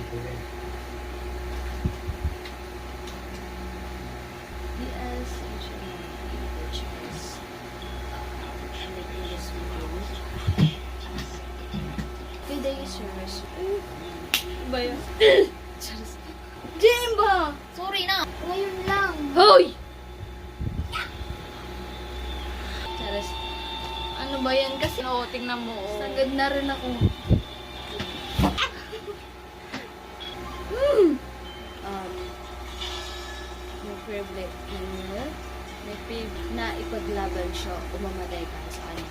DS actually which is making this video. 3 days service. Ba yun? Jimba! Sorry na. Ngayon lang. Hoy! Charas. Ano ba yan? Kasi no, tingnan mo. Oh. Sagad na rin ako. May privilege na ipaglaban siya o mamatay ka sa kanya.